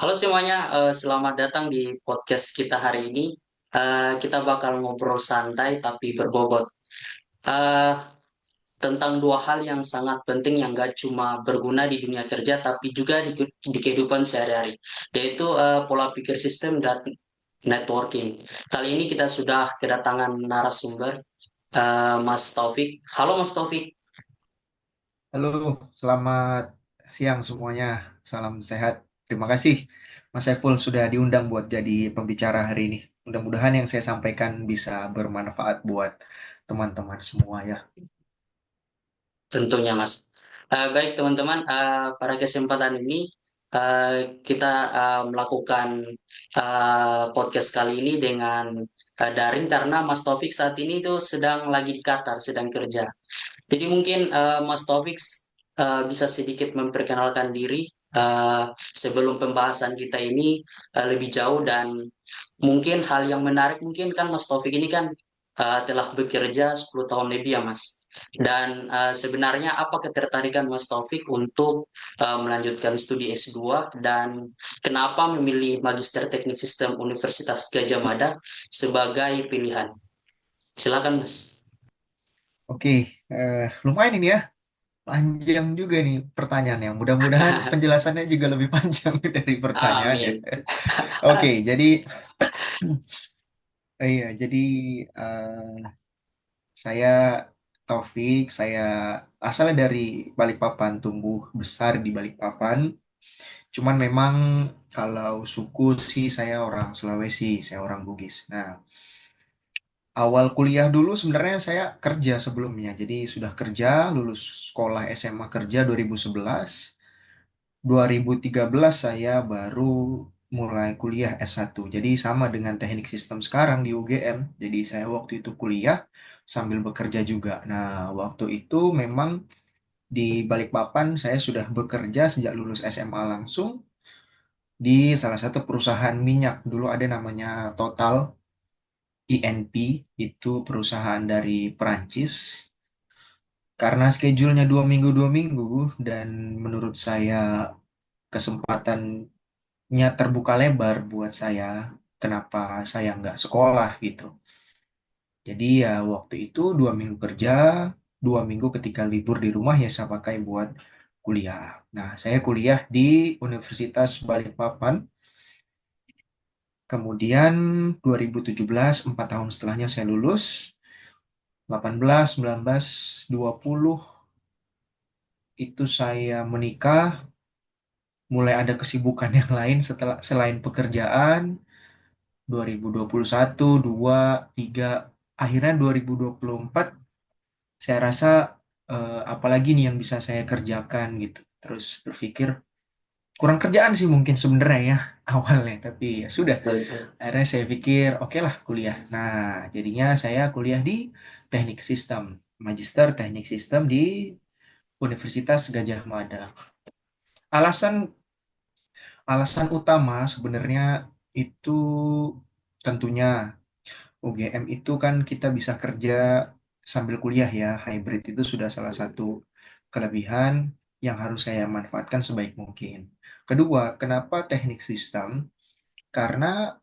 Halo semuanya, selamat datang di podcast kita hari ini. Kita bakal ngobrol santai tapi berbobot eh, tentang dua hal yang sangat penting yang gak cuma berguna di dunia kerja tapi juga di kehidupan sehari-hari, yaitu pola pikir sistem dan networking. Kali ini kita sudah kedatangan narasumber, Mas Taufik. Halo Mas Taufik. Halo, selamat siang semuanya. Salam sehat. Terima kasih Mas Saiful sudah diundang buat jadi pembicara hari ini. Mudah-mudahan yang saya sampaikan bisa bermanfaat buat teman-teman semua ya. Tentunya, Mas. Baik, teman-teman, pada kesempatan ini kita melakukan podcast kali ini dengan daring karena Mas Taufik saat ini itu sedang lagi di Qatar, sedang kerja. Jadi mungkin Mas Taufik bisa sedikit memperkenalkan diri sebelum pembahasan kita ini lebih jauh dan mungkin hal yang menarik mungkin kan Mas Taufik ini kan telah bekerja 10 tahun lebih ya Mas. Dan sebenarnya apa ketertarikan Mas Taufik untuk melanjutkan studi S2 dan kenapa memilih Magister Teknik Sistem Universitas Gadjah Mada sebagai pilihan? Silakan Mas. Oke, lumayan ini ya. Panjang juga nih pertanyaannya. Mudah-mudahan penjelasannya juga lebih panjang dari pertanyaannya. Amin. Oke, jadi jadi eh, saya Taufik, saya asalnya dari Balikpapan, tumbuh besar di Balikpapan. Cuman memang kalau suku sih saya orang Sulawesi, saya orang Bugis. Nah, awal kuliah dulu sebenarnya saya kerja sebelumnya. Jadi sudah kerja, lulus sekolah SMA kerja 2011. 2013 saya baru mulai kuliah S1. Jadi sama dengan teknik sistem sekarang di UGM. Jadi saya waktu itu kuliah sambil bekerja juga. Nah, waktu itu memang di Balikpapan saya sudah bekerja sejak lulus SMA langsung di salah satu perusahaan minyak. Dulu ada namanya Total INP, itu perusahaan dari Perancis. Karena schedule-nya 2 minggu, dan menurut saya kesempatannya terbuka lebar buat saya, kenapa saya nggak sekolah gitu. Jadi ya waktu itu 2 minggu kerja, 2 minggu ketika libur di rumah ya saya pakai buat kuliah. Nah, saya kuliah di Universitas Balikpapan. Kemudian 2017, 4 tahun setelahnya saya lulus. 18, 19, 20 itu saya menikah, mulai ada kesibukan yang lain setelah selain pekerjaan. 2021, 2, 3, akhirnya 2024 saya rasa apalagi nih yang bisa saya kerjakan gitu. Terus berpikir kurang kerjaan sih mungkin sebenarnya ya awalnya, tapi ya sudah. Akhirnya saya pikir oke lah kuliah. Nah, jadinya saya kuliah di Teknik Sistem, Magister Teknik Sistem di Universitas Gadjah Mada. Alasan alasan utama sebenarnya itu tentunya UGM itu kan kita bisa kerja sambil kuliah ya, hybrid itu sudah salah satu kelebihan yang harus saya manfaatkan sebaik mungkin. Kedua, kenapa teknik sistem? Karena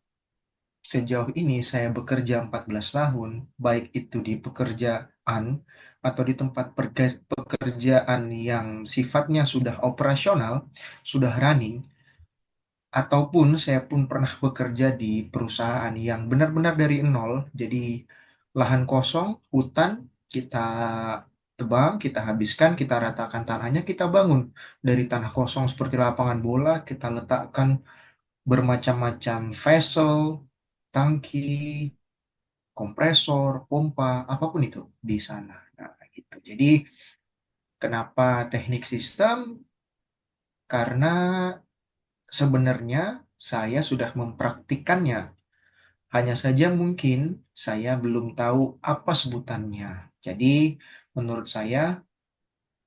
sejauh ini saya bekerja 14 tahun, baik itu di pekerjaan atau di tempat pekerjaan yang sifatnya sudah operasional, sudah running, ataupun saya pun pernah bekerja di perusahaan yang benar-benar dari nol. Jadi lahan kosong, hutan, kita tebang, kita habiskan, kita ratakan tanahnya, kita bangun. Dari tanah kosong seperti lapangan bola, kita letakkan bermacam-macam vessel, tangki, kompresor, pompa, apapun itu di sana. Nah, gitu. Jadi kenapa teknik sistem? Karena sebenarnya saya sudah mempraktikkannya. Hanya saja mungkin saya belum tahu apa sebutannya. Jadi menurut saya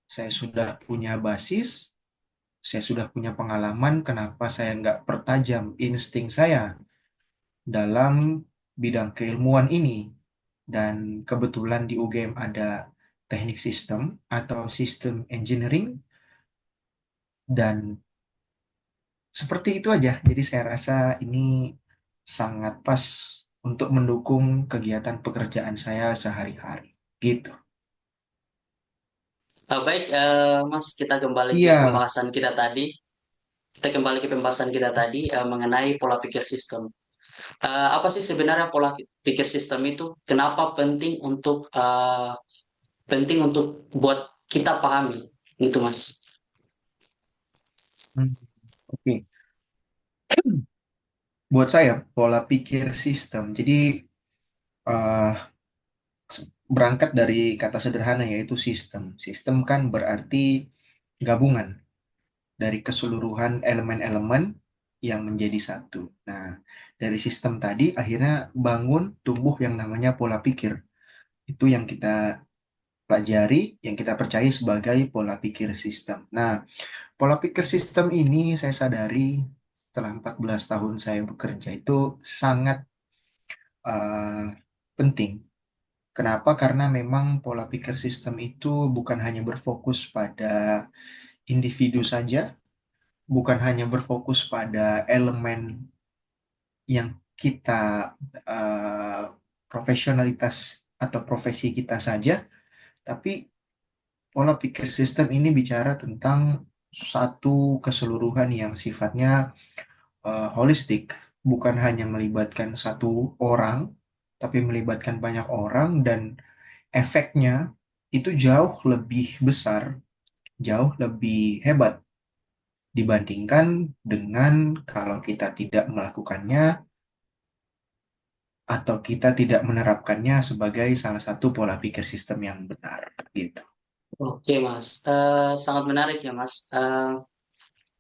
sudah punya basis, saya sudah punya pengalaman, kenapa saya nggak pertajam insting saya dalam bidang keilmuan ini. Dan kebetulan di UGM ada teknik sistem atau sistem engineering, dan seperti itu aja. Jadi saya rasa ini sangat pas untuk mendukung kegiatan pekerjaan saya sehari-hari. Gitu. Baik, Mas, kita kembali ke Iya. pembahasan kita tadi. Kita kembali ke pembahasan kita tadi mengenai pola pikir sistem. Apa sih sebenarnya pola pikir sistem itu? Kenapa penting untuk buat kita pahami, gitu Mas? Hmm, Oke. Buat saya, pola pikir sistem. Jadi, eh, berangkat dari kata sederhana yaitu sistem. Sistem kan berarti gabungan dari keseluruhan elemen-elemen yang menjadi satu. Nah, dari sistem tadi akhirnya bangun tumbuh yang namanya pola pikir. Itu yang kita pelajari, yang kita percaya sebagai pola pikir sistem. Nah, pola pikir sistem ini saya sadari setelah 14 tahun saya bekerja itu sangat eh, penting. Kenapa? Karena memang pola pikir sistem itu bukan hanya berfokus pada individu saja, bukan hanya berfokus pada elemen yang kita eh, profesionalitas atau profesi kita saja, tapi pola pikir sistem ini bicara tentang satu keseluruhan yang sifatnya holistik, bukan hanya melibatkan satu orang, tapi melibatkan banyak orang dan efeknya itu jauh lebih besar, jauh lebih hebat dibandingkan dengan kalau kita tidak melakukannya atau kita tidak menerapkannya sebagai salah satu pola pikir sistem yang benar gitu. Oke Mas, sangat menarik ya Mas.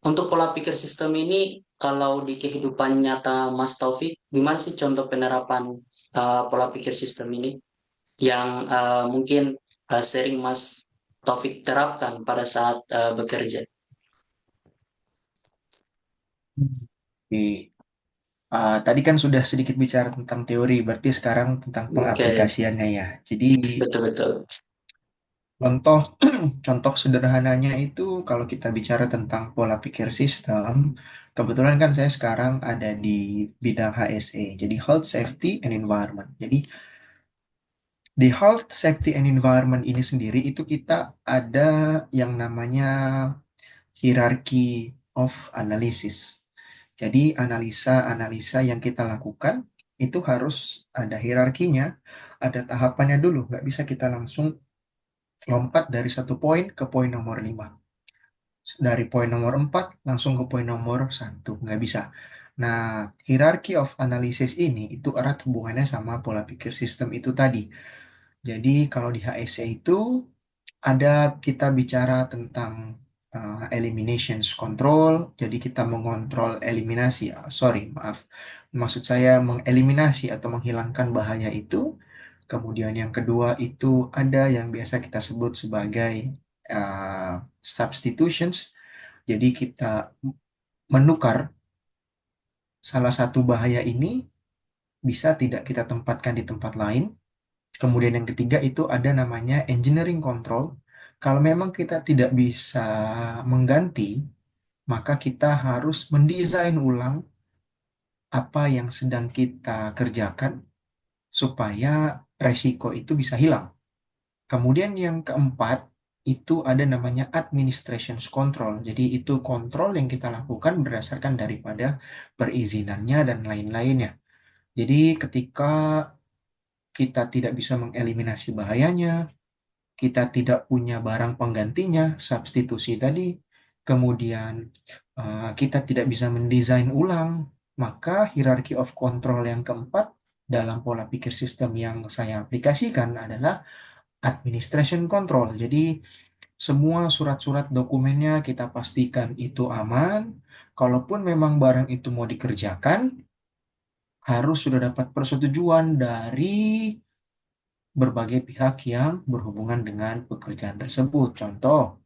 Untuk pola pikir sistem ini, kalau di kehidupan nyata Mas Taufik, gimana sih contoh penerapan pola pikir sistem ini yang mungkin sering Mas Taufik terapkan pada saat bekerja? Oke. Tadi kan sudah sedikit bicara tentang teori, berarti sekarang tentang Oke, pengaplikasiannya ya. Jadi betul-betul. contoh contoh sederhananya itu kalau kita bicara tentang pola pikir sistem, kebetulan kan saya sekarang ada di bidang HSE, jadi Health Safety and Environment. Jadi di Health Safety and Environment ini sendiri itu kita ada yang namanya hierarchy of analysis. Jadi analisa-analisa yang kita lakukan itu harus ada hierarkinya, ada tahapannya dulu. Nggak bisa kita langsung lompat dari satu poin ke poin nomor 5. Dari poin nomor 4 langsung ke poin nomor 1. Nggak bisa. Nah, hierarchy of analysis ini itu erat hubungannya sama pola pikir sistem itu tadi. Jadi kalau di HSC itu ada kita bicara tentang eliminations control, jadi kita mengontrol eliminasi, sorry, maaf, maksud saya mengeliminasi atau menghilangkan bahaya itu. Kemudian yang kedua itu ada yang biasa kita sebut sebagai substitutions, jadi kita menukar salah satu bahaya ini bisa tidak kita tempatkan di tempat lain. Kemudian yang ketiga itu ada namanya engineering control. Kalau memang kita tidak bisa mengganti, maka kita harus mendesain ulang apa yang sedang kita kerjakan supaya resiko itu bisa hilang. Kemudian yang keempat itu ada namanya administration control. Jadi itu kontrol yang kita lakukan berdasarkan daripada perizinannya dan lain-lainnya. Jadi ketika kita tidak bisa mengeliminasi bahayanya, kita tidak punya barang penggantinya, substitusi tadi, kemudian kita tidak bisa mendesain ulang, maka hierarchy of control yang keempat dalam pola pikir sistem yang saya aplikasikan adalah administration control. Jadi semua surat-surat dokumennya kita pastikan itu aman. Kalaupun memang barang itu mau dikerjakan, harus sudah dapat persetujuan dari berbagai pihak yang berhubungan dengan pekerjaan tersebut. Contoh,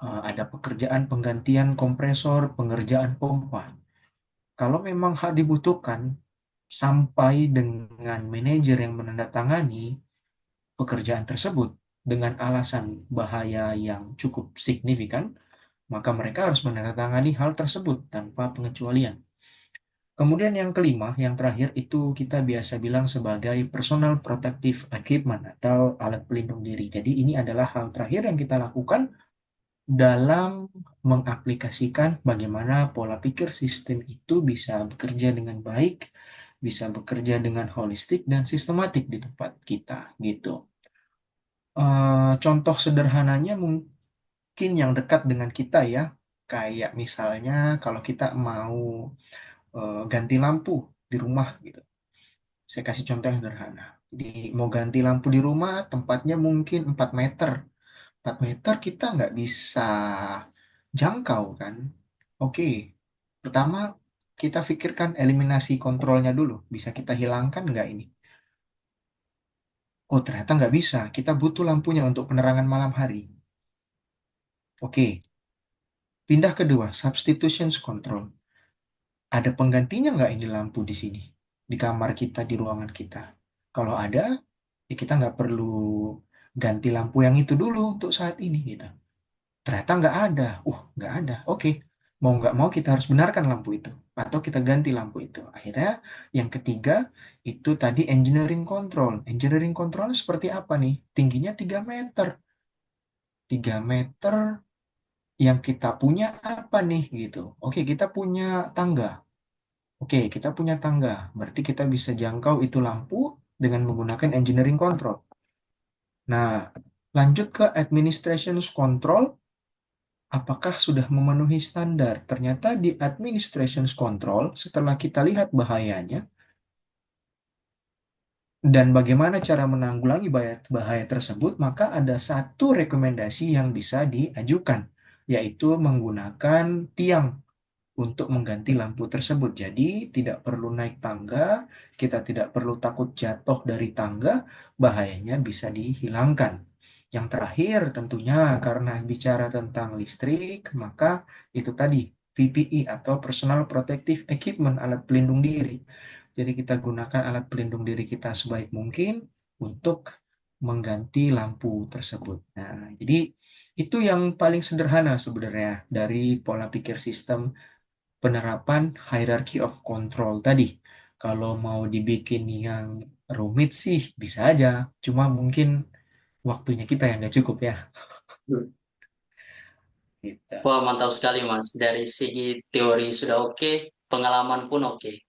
ada pekerjaan penggantian kompresor, pengerjaan pompa. Kalau memang hal dibutuhkan sampai dengan manajer yang menandatangani pekerjaan tersebut dengan alasan bahaya yang cukup signifikan, maka mereka harus menandatangani hal tersebut tanpa pengecualian. Kemudian yang kelima, yang terakhir itu kita biasa bilang sebagai personal protective equipment atau alat pelindung diri. Jadi ini adalah hal terakhir yang kita lakukan dalam mengaplikasikan bagaimana pola pikir sistem itu bisa bekerja dengan baik, bisa bekerja dengan holistik dan sistematik di tempat kita gitu. Contoh sederhananya mungkin yang dekat dengan kita ya, kayak misalnya kalau kita mau ganti lampu di rumah gitu. Saya kasih contoh yang sederhana. Jadi mau ganti lampu di rumah, tempatnya mungkin 4 meter. 4 meter kita nggak bisa jangkau kan. Oke, pertama kita pikirkan eliminasi kontrolnya dulu. Bisa kita hilangkan nggak ini? Oh, ternyata nggak bisa. Kita butuh lampunya untuk penerangan malam hari. Oke, pindah kedua, substitutions control. Ada penggantinya nggak ini lampu di sini? Di kamar kita, di ruangan kita. Kalau ada, ya kita nggak perlu ganti lampu yang itu dulu untuk saat ini gitu. Ternyata nggak ada. Nggak ada. Oke, mau nggak mau kita harus benarkan lampu itu. Atau kita ganti lampu itu. Akhirnya yang ketiga itu tadi engineering control. Engineering control seperti apa nih? Tingginya 3 meter. 3 meter yang kita punya apa nih gitu. Oke, kita punya tangga. Oke, kita punya tangga. Berarti kita bisa jangkau itu lampu dengan menggunakan engineering control. Nah, lanjut ke administration control. Apakah sudah memenuhi standar? Ternyata di administration control, setelah kita lihat bahayanya dan bagaimana cara menanggulangi bahaya, bahaya tersebut, maka ada satu rekomendasi yang bisa diajukan, yaitu menggunakan tiang untuk mengganti lampu tersebut. Jadi tidak perlu naik tangga, kita tidak perlu takut jatuh dari tangga, bahayanya bisa dihilangkan. Yang terakhir tentunya karena bicara tentang listrik, maka itu tadi PPE atau Personal Protective Equipment, alat pelindung diri. Jadi kita gunakan alat pelindung diri kita sebaik mungkin untuk mengganti lampu tersebut. Nah, jadi itu yang paling sederhana sebenarnya dari pola pikir sistem penerapan hierarchy of control tadi. Kalau mau dibikin yang rumit sih bisa aja, cuma mungkin waktunya kita yang nggak cukup ya. Gitu. Wah, mantap sekali, Mas. Dari segi teori sudah oke, pengalaman pun oke.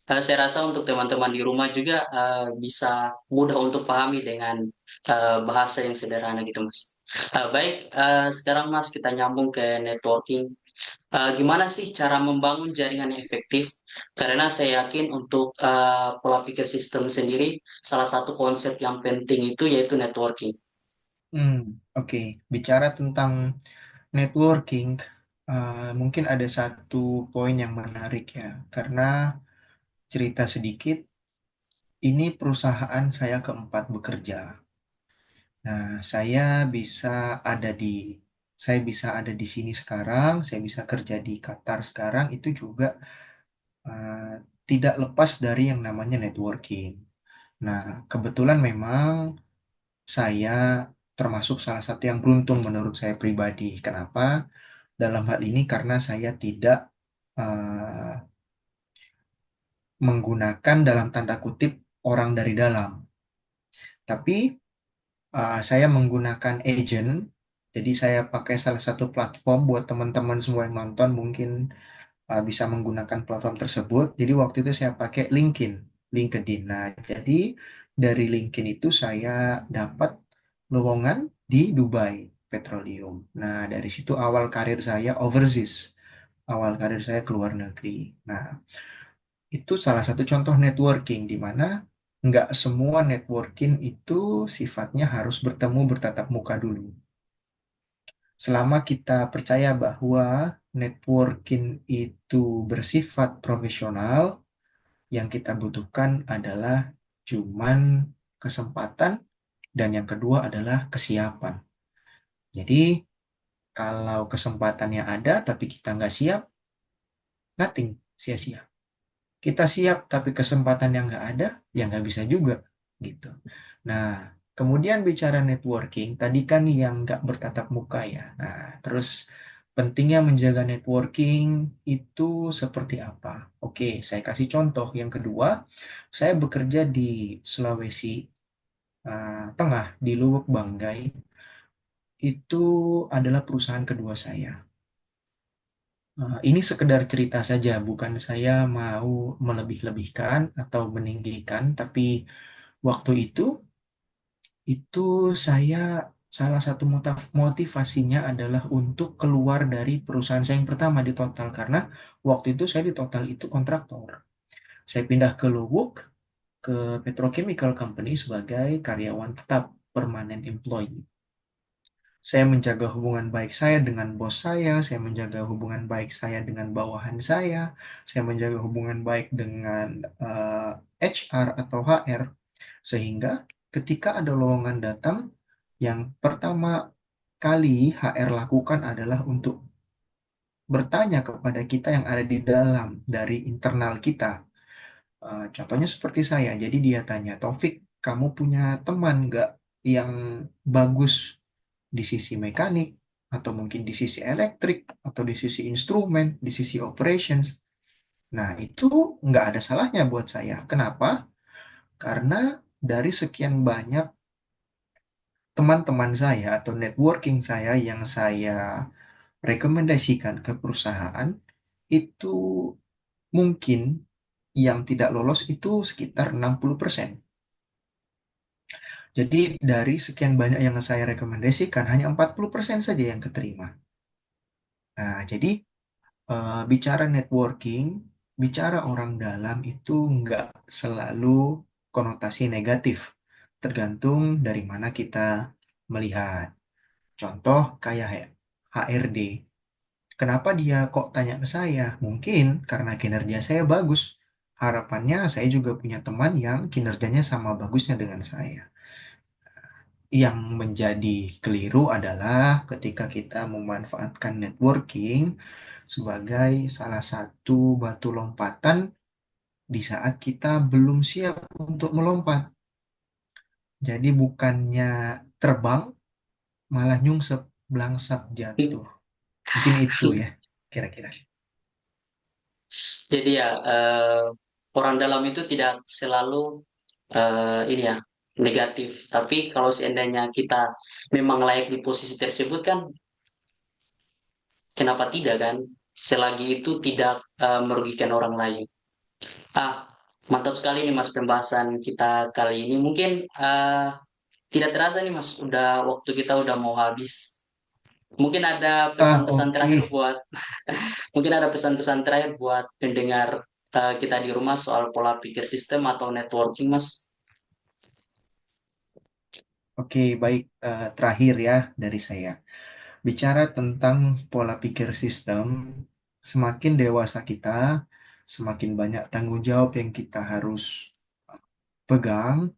Saya rasa untuk teman-teman di rumah juga bisa mudah untuk pahami dengan bahasa yang sederhana gitu, Mas. Baik, sekarang Mas kita nyambung ke networking. Gimana sih cara membangun jaringan yang efektif? Karena saya yakin untuk pola pikir sistem sendiri, salah satu konsep yang penting itu yaitu networking. Hmm, oke. Bicara tentang networking, mungkin ada satu poin yang menarik ya, karena cerita sedikit, ini perusahaan saya keempat bekerja. Nah, bisa ada di saya bisa ada di sini sekarang, saya bisa kerja di Qatar sekarang itu juga eh, tidak lepas dari yang namanya networking. Nah, kebetulan memang saya termasuk salah satu yang beruntung menurut saya pribadi. Kenapa? Dalam hal ini karena saya tidak eh, menggunakan dalam tanda kutip orang dari dalam, tapi saya menggunakan agent. Jadi saya pakai salah satu platform buat teman-teman semua yang nonton mungkin bisa menggunakan platform tersebut. Jadi waktu itu saya pakai LinkedIn. Nah, jadi dari LinkedIn itu saya dapat lowongan di Dubai Petroleum. Nah, dari situ awal karir saya overseas. Awal karir saya ke luar negeri. Nah, itu salah satu contoh networking di mana nggak semua networking itu sifatnya harus bertemu bertatap muka dulu. Selama kita percaya bahwa networking itu bersifat profesional, yang kita butuhkan adalah cuman kesempatan dan yang kedua adalah kesiapan. Jadi kalau kesempatannya ada tapi kita nggak siap, nothing, sia-sia. Kita siap tapi kesempatan yang nggak ada, ya nggak bisa juga gitu. Nah, kemudian bicara networking, tadi kan yang nggak bertatap muka ya. Nah, terus Pentingnya menjaga networking itu seperti apa? Oke, saya kasih contoh. Yang kedua, saya bekerja di Sulawesi Tengah, di Lubuk Banggai. Itu adalah perusahaan kedua saya. Ini sekedar cerita saja, bukan saya mau melebih-lebihkan atau meninggikan, tapi waktu itu saya salah satu motivasinya adalah untuk keluar dari perusahaan saya yang pertama di Total, karena waktu itu saya di Total itu kontraktor. Saya pindah ke Lubuk, ke Petrochemical Company sebagai karyawan tetap, permanent employee. Saya menjaga hubungan baik saya dengan bos saya menjaga hubungan baik saya dengan bawahan saya menjaga hubungan baik dengan HR atau HR, sehingga ketika ada lowongan datang, yang pertama kali HR lakukan adalah untuk bertanya kepada kita yang ada di dalam dari internal kita. Contohnya seperti saya, jadi dia tanya, Taufik, kamu punya teman nggak yang bagus di sisi mekanik, atau mungkin di sisi elektrik, atau di sisi instrumen, di sisi operations? Nah, itu nggak ada salahnya buat saya. Kenapa? Karena dari sekian banyak teman-teman saya atau networking saya yang saya rekomendasikan ke perusahaan, itu mungkin yang tidak lolos itu sekitar 60%. Jadi dari sekian banyak yang saya rekomendasikan, hanya 40% saja yang keterima. Nah, jadi bicara networking, bicara orang dalam itu nggak selalu konotasi negatif. Tergantung dari mana kita melihat. Contoh kayak HRD. Kenapa dia kok tanya ke saya? Mungkin karena kinerja saya bagus. Harapannya saya juga punya teman yang kinerjanya sama bagusnya dengan saya. Yang menjadi keliru adalah ketika kita memanfaatkan networking sebagai salah satu batu lompatan di saat kita belum siap untuk melompat. Jadi bukannya terbang, malah nyungsep, belangsak jatuh. Mungkin itu ya, kira-kira. Jadi ya, orang dalam itu tidak selalu ini ya negatif. Tapi kalau seandainya kita memang layak di posisi tersebut kan, kenapa tidak kan? Selagi itu tidak merugikan orang lain. Ah, mantap sekali nih Mas pembahasan kita kali ini. Mungkin tidak terasa nih Mas, waktu kita udah mau habis. Mungkin ada pesan-pesan Oke. terakhir buat mungkin ada pesan-pesan terakhir buat pendengar kita di rumah soal pola pikir sistem atau networking, Mas. Oke, baik. Terakhir ya dari saya. Bicara tentang pola pikir sistem, semakin dewasa kita, semakin banyak tanggung jawab yang kita harus pegang,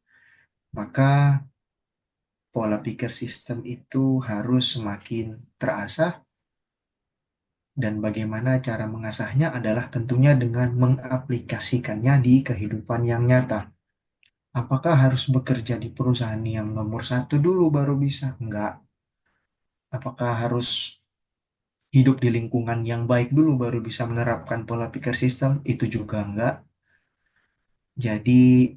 maka pola pikir sistem itu harus semakin terasah, dan bagaimana cara mengasahnya adalah tentunya dengan mengaplikasikannya di kehidupan yang nyata. Apakah harus bekerja di perusahaan yang nomor satu dulu baru bisa? Enggak. Apakah harus hidup di lingkungan yang baik dulu baru bisa menerapkan pola pikir sistem? Itu juga enggak. Jadi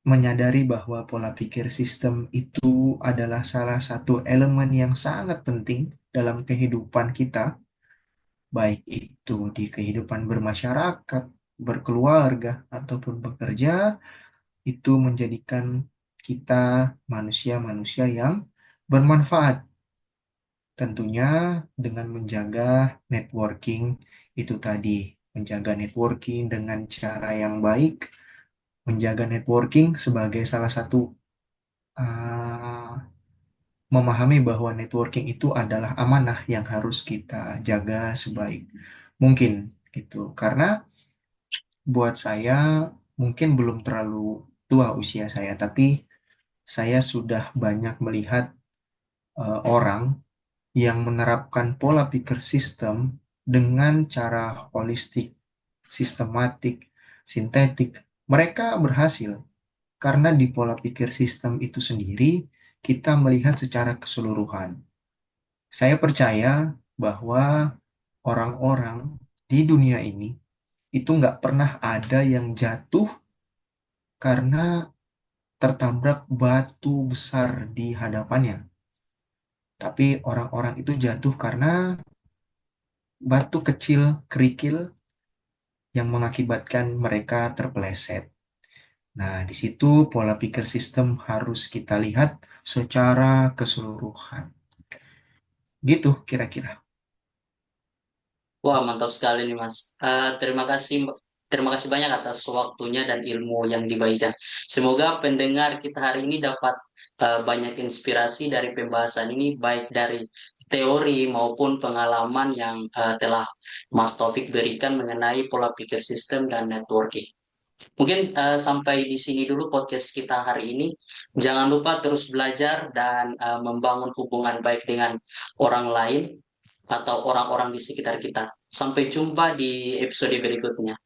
menyadari bahwa pola pikir sistem itu adalah salah satu elemen yang sangat penting dalam kehidupan kita, baik itu di kehidupan bermasyarakat, berkeluarga, ataupun bekerja, itu menjadikan kita manusia-manusia yang bermanfaat. Tentunya dengan menjaga networking itu tadi, menjaga networking dengan cara yang baik, menjaga networking sebagai salah satu uh, memahami bahwa networking itu adalah amanah yang harus kita jaga sebaik mungkin gitu. Karena buat saya mungkin belum terlalu tua usia saya, tapi saya sudah banyak melihat orang yang menerapkan pola pikir sistem dengan cara holistik, sistematik, sintetik. Mereka berhasil karena di pola pikir sistem itu sendiri kita melihat secara keseluruhan. Saya percaya bahwa orang-orang di dunia ini itu nggak pernah ada yang jatuh karena tertabrak batu besar di hadapannya. Tapi orang-orang itu jatuh karena batu kecil kerikil yang mengakibatkan mereka terpeleset. Nah, di situ pola pikir sistem harus kita lihat secara keseluruhan. Gitu kira-kira. Wah, mantap sekali nih, Mas. Terima kasih banyak atas waktunya dan ilmu yang dibagikan. Semoga pendengar kita hari ini dapat banyak inspirasi dari pembahasan ini, baik dari teori maupun pengalaman yang telah Mas Taufik berikan mengenai pola pikir sistem dan networking. Mungkin sampai di sini dulu podcast kita hari ini. Jangan lupa terus belajar dan membangun hubungan baik dengan orang lain atau orang-orang di sekitar kita. Sampai jumpa di episode berikutnya.